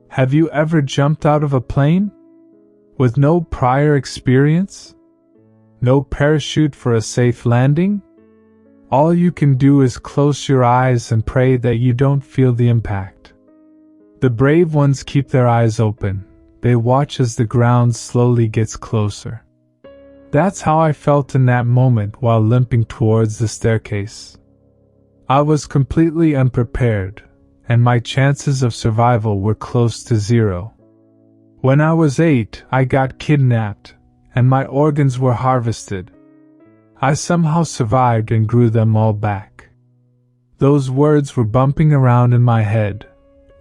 Have you ever jumped out of a plane? With no prior experience? No parachute for a safe landing? All you can do is close your eyes and pray that you don't feel the impact. The brave ones keep their eyes open. They watch as the ground slowly gets closer. That's how I felt in that moment while limping towards the staircase. I was completely unprepared, and my chances of survival were close to zero. When I was 8, I got kidnapped, and my organs were harvested. I somehow survived and grew them all back. Those words were bumping around in my head,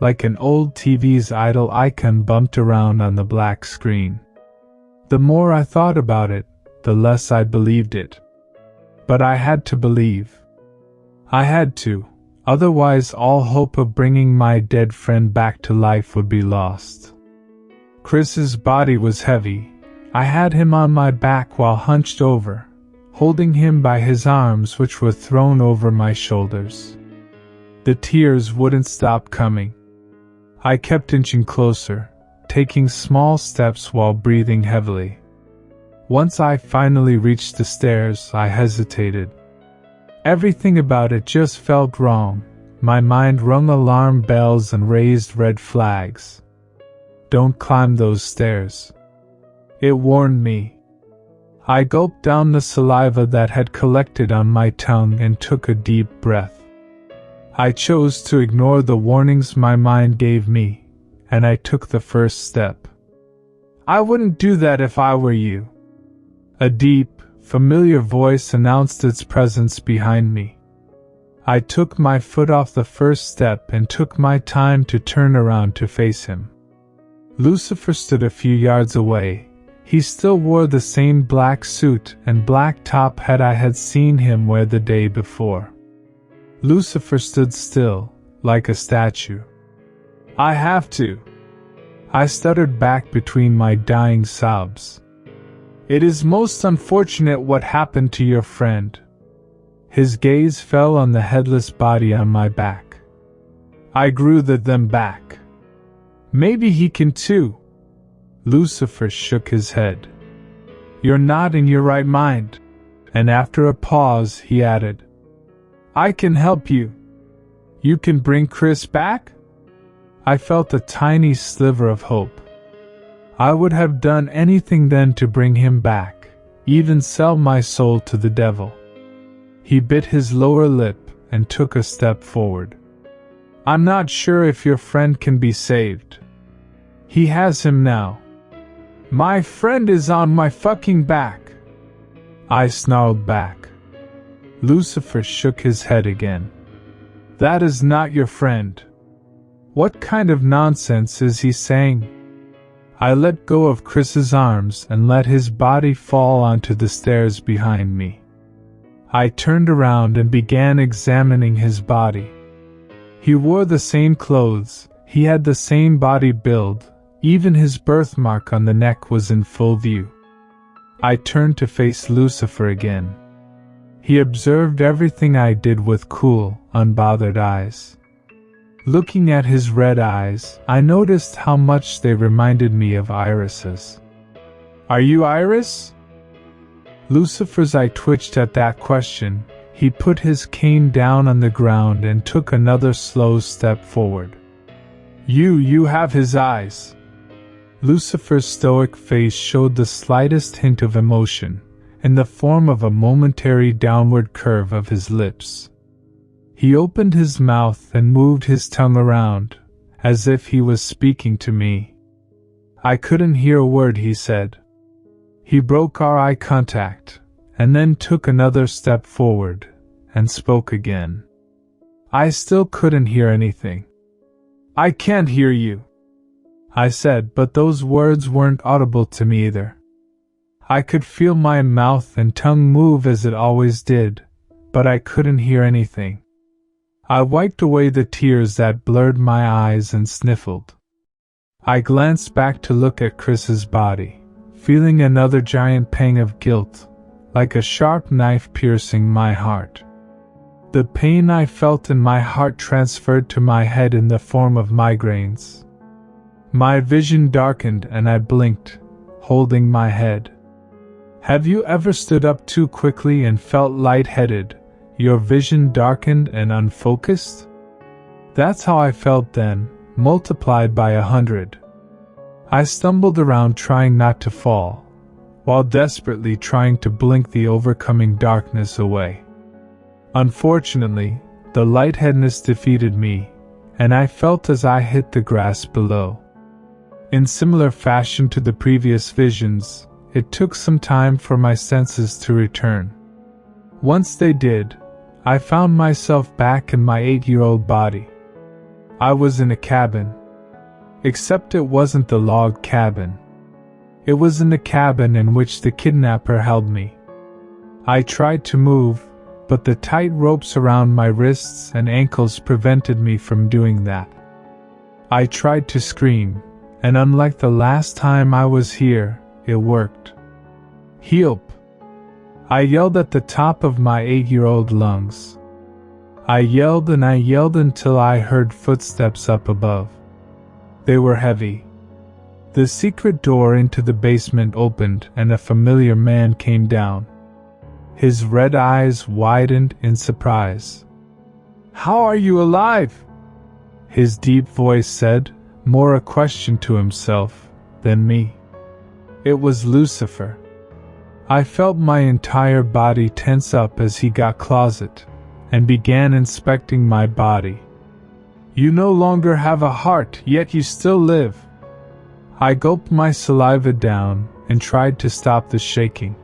like an old TV's idle icon bumped around on the black screen. The more I thought about it, the less I believed it. But I had to believe. I had to, otherwise all hope of bringing my dead friend back to life would be lost. Chris's body was heavy. I had him on my back while hunched over, holding him by his arms which were thrown over my shoulders. The tears wouldn't stop coming. I kept inching closer, taking small steps while breathing heavily. Once I finally reached the stairs, I hesitated. Everything about it just felt wrong. My mind rung alarm bells and raised red flags. Don't climb those stairs. It warned me. I gulped down the saliva that had collected on my tongue and took a deep breath. I chose to ignore the warnings my mind gave me, and I took the first step. I wouldn't do that if I were you. A deep, familiar voice announced its presence behind me. I took my foot off the first step and took my time to turn around to face him. Lucifer stood a few yards away. He still wore the same black suit and black top hat I had seen him wear the day before. Lucifer stood still, like a statue. I have to. I stuttered back between my dying sobs. It is most unfortunate what happened to your friend. His gaze fell on the headless body on my back. I grew them back. Maybe he can too. Lucifer shook his head. You're not in your right mind. And after a pause, he added, I can help you. You can bring Chris back? I felt a tiny sliver of hope. I would have done anything then to bring him back, even sell my soul to the devil. He bit his lower lip and took a step forward. I'm not sure if your friend can be saved. He has him now. My friend is on my fucking back. I snarled back. Lucifer shook his head again. That is not your friend. What kind of nonsense is he saying? I let go of Chris's arms and let his body fall onto the stairs behind me. I turned around and began examining his body. He wore the same clothes, he had the same body build, even his birthmark on the neck was in full view. I turned to face Lucifer again. He observed everything I did with cool, unbothered eyes. Looking at his red eyes, I noticed how much they reminded me of Iris's. Are you Iris? Lucifer's eye twitched at that question. He put his cane down on the ground and took another slow step forward. You have his eyes. Lucifer's stoic face showed the slightest hint of emotion, in the form of a momentary downward curve of his lips. He opened his mouth and moved his tongue around, as if he was speaking to me. I couldn't hear a word he said. He broke our eye contact, and then took another step forward, and spoke again. I still couldn't hear anything. I can't hear you, I said, but those words weren't audible to me either. I could feel my mouth and tongue move as it always did, but I couldn't hear anything. I wiped away the tears that blurred my eyes and sniffled. I glanced back to look at Chris's body, feeling another giant pang of guilt, like a sharp knife piercing my heart. The pain I felt in my heart transferred to my head in the form of migraines. My vision darkened and I blinked, holding my head. Have you ever stood up too quickly and felt lightheaded, your vision darkened and unfocused? That's how I felt then, multiplied by 100. I stumbled around trying not to fall, while desperately trying to blink the overcoming darkness away. Unfortunately, the lightheadedness defeated me, and I felt as I hit the grass below. In similar fashion to the previous visions, it took some time for my senses to return. Once they did, I found myself back in my 8-year-old body. I was in a cabin. Except it wasn't the log cabin. It was in the cabin in which the kidnapper held me. I tried to move, but the tight ropes around my wrists and ankles prevented me from doing that. I tried to scream, and unlike the last time I was here, it worked. Help! I yelled at the top of my 8-year-old lungs. I yelled and I yelled until I heard footsteps up above. They were heavy. The secret door into the basement opened and a familiar man came down. His red eyes widened in surprise. "How are you alive?" his deep voice said, more a question to himself than me. It was Lucifer. I felt my entire body tense up as he got closet and began inspecting my body. "You no longer have a heart, yet you still live." I gulped my saliva down and tried to stop the shaking.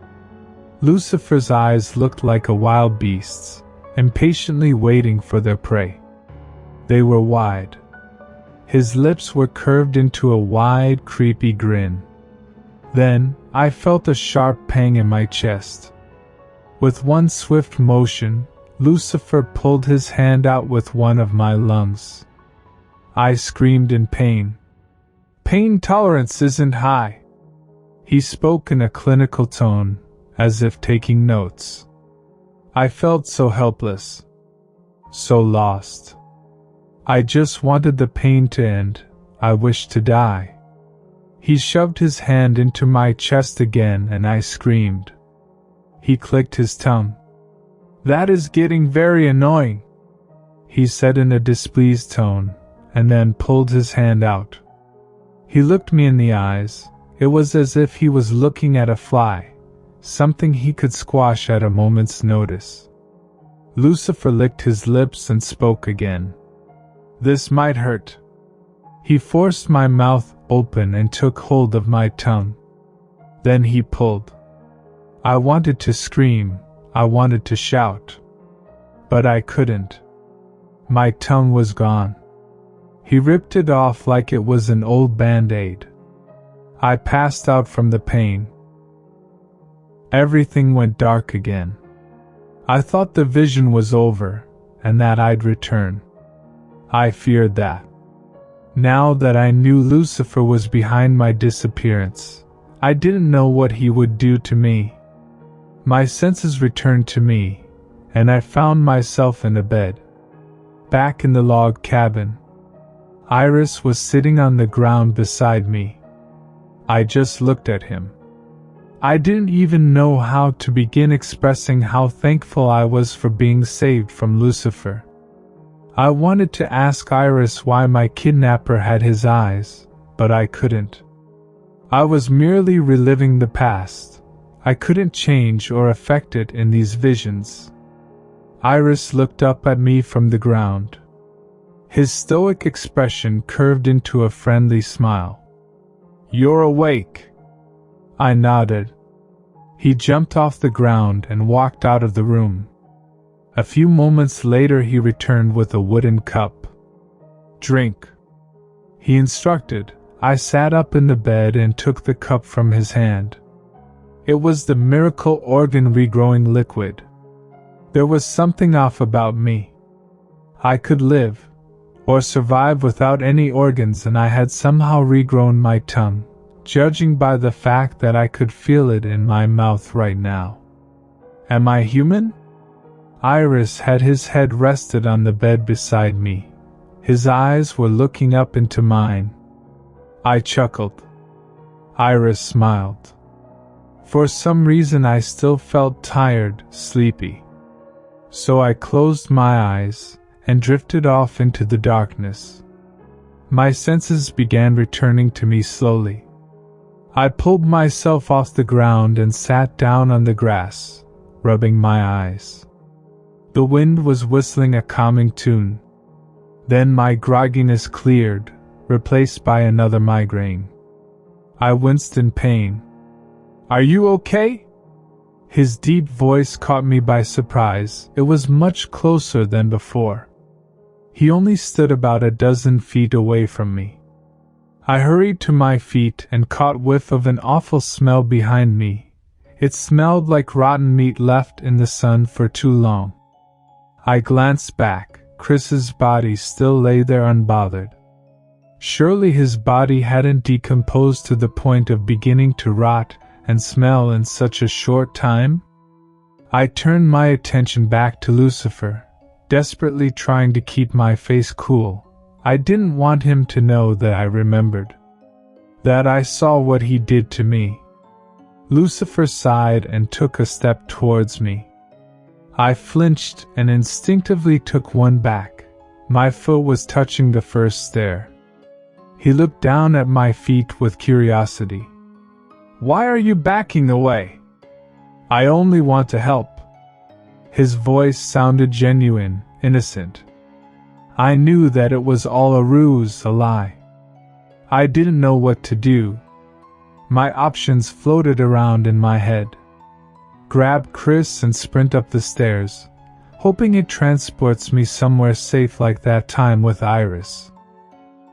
Lucifer's eyes looked like a wild beast's, impatiently waiting for their prey. They were wide. His lips were curved into a wide, creepy grin. Then, I felt a sharp pang in my chest. With one swift motion, Lucifer pulled his hand out with one of my lungs. I screamed in pain. "Pain tolerance isn't high." He spoke in a clinical tone, as if taking notes. I felt so helpless. So lost. I just wanted the pain to end. I wished to die. He shoved his hand into my chest again and I screamed. He clicked his tongue. "That is getting very annoying," he said in a displeased tone, and then pulled his hand out. He looked me in the eyes. It was as if he was looking at a fly, something he could squash at a moment's notice. Lucifer licked his lips and spoke again. "This might hurt." He forced my mouth open and took hold of my tongue. Then he pulled. I wanted to scream, I wanted to shout. But I couldn't. My tongue was gone. He ripped it off like it was an old Band-Aid. I passed out from the pain. Everything went dark again. I thought the vision was over, and that I'd return. I feared that. Now that I knew Lucifer was behind my disappearance, I didn't know what he would do to me. My senses returned to me, and I found myself in a bed. Back in the log cabin. Iris was sitting on the ground beside me. I just looked at him. I didn't even know how to begin expressing how thankful I was for being saved from Lucifer. I wanted to ask Iris why my kidnapper had his eyes, but I couldn't. I was merely reliving the past. I couldn't change or affect it in these visions. Iris looked up at me from the ground. His stoic expression curved into a friendly smile. "You're awake." I nodded. He jumped off the ground and walked out of the room. A few moments later he returned with a wooden cup. "Drink," he instructed. I sat up in the bed and took the cup from his hand. It was the miracle organ regrowing liquid. There was something off about me. I could live, or survive without any organs, and I had somehow regrown my tongue, judging by the fact that I could feel it in my mouth right now. Am I human? Iris had his head rested on the bed beside me. His eyes were looking up into mine. I chuckled. Iris smiled. For some reason I still felt tired, sleepy. So I closed my eyes and drifted off into the darkness. My senses began returning to me slowly. I pulled myself off the ground and sat down on the grass, rubbing my eyes. The wind was whistling a calming tune. Then my grogginess cleared, replaced by another migraine. I winced in pain. "Are you okay?" His deep voice caught me by surprise. It was much closer than before. He only stood about a dozen feet away from me. I hurried to my feet and caught whiff of an awful smell behind me. It smelled like rotten meat left in the sun for too long. I glanced back. Chris's body still lay there unbothered. Surely his body hadn't decomposed to the point of beginning to rot and smell in such a short time? I turned my attention back to Lucifer, desperately trying to keep my face cool. I didn't want him to know that I remembered, that I saw what he did to me. Lucifer sighed and took a step towards me. I flinched and instinctively took one back. My foot was touching the first stair. He looked down at my feet with curiosity. "Why are you backing away?" "I only want to help." His voice sounded genuine, innocent. I knew that it was all a ruse, a lie. I didn't know what to do. My options floated around in my head. Grab Chris and sprint up the stairs, hoping it transports me somewhere safe like that time with Iris.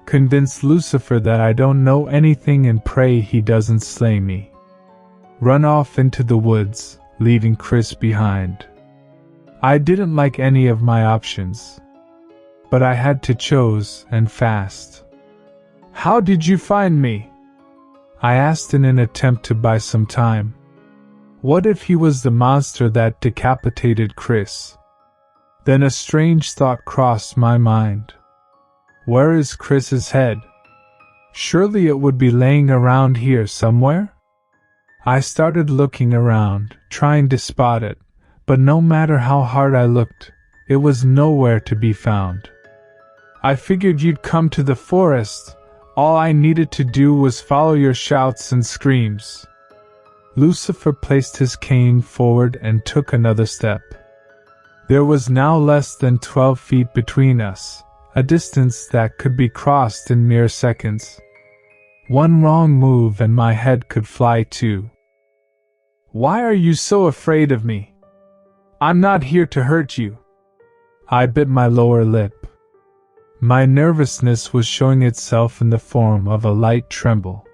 Convince Lucifer that I don't know anything and pray he doesn't slay me. Run off into the woods, leaving Chris behind. I didn't like any of my options, but I had to choose, and fast. "How did you find me?" I asked in an attempt to buy some time. What if he was the monster that decapitated Chris? Then a strange thought crossed my mind. Where is Chris's head? Surely it would be laying around here somewhere? I started looking around, trying to spot it, but no matter how hard I looked, it was nowhere to be found. "I figured you'd come to the forest. All I needed to do was follow your shouts and screams." Lucifer placed his cane forward and took another step. There was now less than 12 feet between us, a distance that could be crossed in mere seconds. One wrong move and my head could fly too. "Why are you so afraid of me? I'm not here to hurt you." I bit my lower lip. My nervousness was showing itself in the form of a light tremble.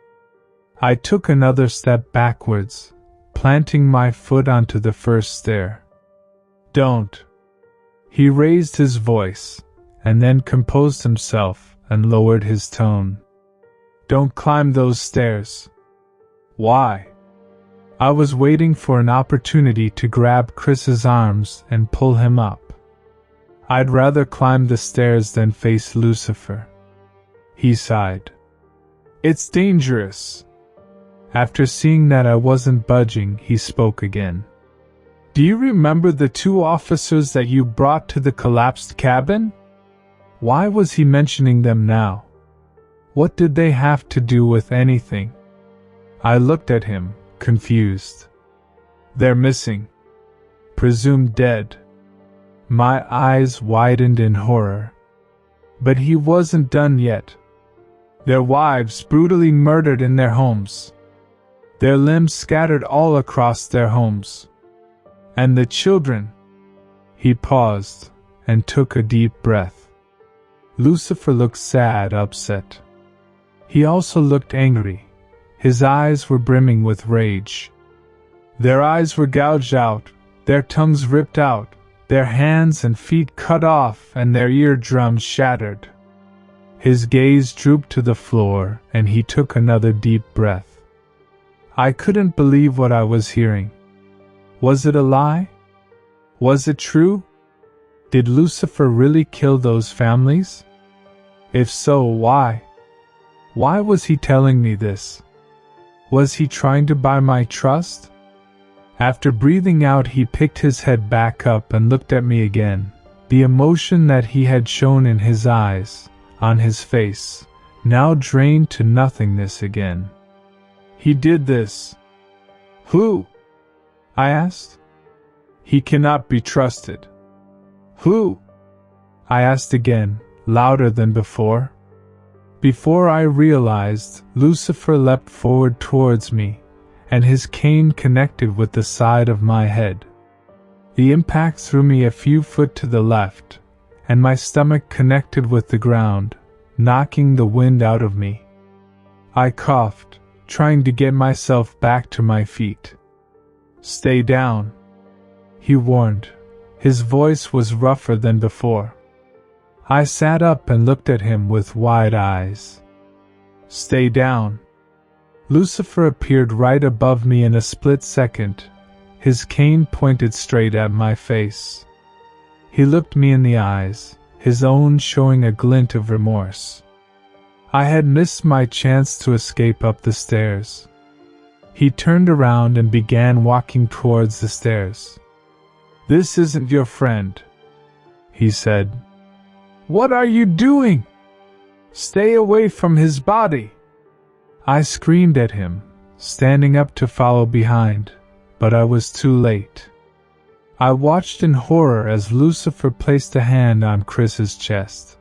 I took another step backwards, planting my foot onto the first stair. "Don't." He raised his voice, and then composed himself and lowered his tone. "Don't climb those stairs." "Why?" I was waiting for an opportunity to grab Chris's arms and pull him up. I'd rather climb the stairs than face Lucifer. He sighed. "It's dangerous." After seeing that I wasn't budging, he spoke again. "Do you remember the 2 officers that you brought to the collapsed cabin?" Why was he mentioning them now? What did they have to do with anything? I looked at him, confused. "They're missing. Presumed dead." My eyes widened in horror. But he wasn't done yet. "Their wives brutally murdered in their homes. Their limbs scattered all across their homes. And the children." He paused and took a deep breath. Lucifer looked sad, upset. He also looked angry. His eyes were brimming with rage. "Their eyes were gouged out, their tongues ripped out, their hands and feet cut off, and their eardrums shattered." His gaze drooped to the floor, and he took another deep breath. I couldn't believe what I was hearing. Was it a lie? Was it true? Did Lucifer really kill those families? If so, why? Why was he telling me this? Was he trying to buy my trust? After breathing out, he picked his head back up and looked at me again. The emotion that he had shown in his eyes, on his face, now drained to nothingness again. He did this. Who? I asked. He cannot be trusted. Who? I asked again, louder than before. Before I realized, Lucifer leapt forward towards me, and his cane connected with the side of my head. The impact threw me a few feet to the left, and my stomach connected with the ground, knocking the wind out of me. I coughed, trying to get myself back to my feet. Stay down, he warned. His voice was rougher than before. I sat up and looked at him with wide eyes. Stay down. Lucifer appeared right above me in a split second. His cane pointed straight at my face. He looked me in the eyes, his own showing a glint of remorse. I had missed my chance to escape up the stairs. He turned around and began walking towards the stairs. This isn't your friend, he said. What are you doing? Stay away from his body. I screamed at him, standing up to follow behind, but I was too late. I watched in horror as Lucifer placed a hand on Chris's chest.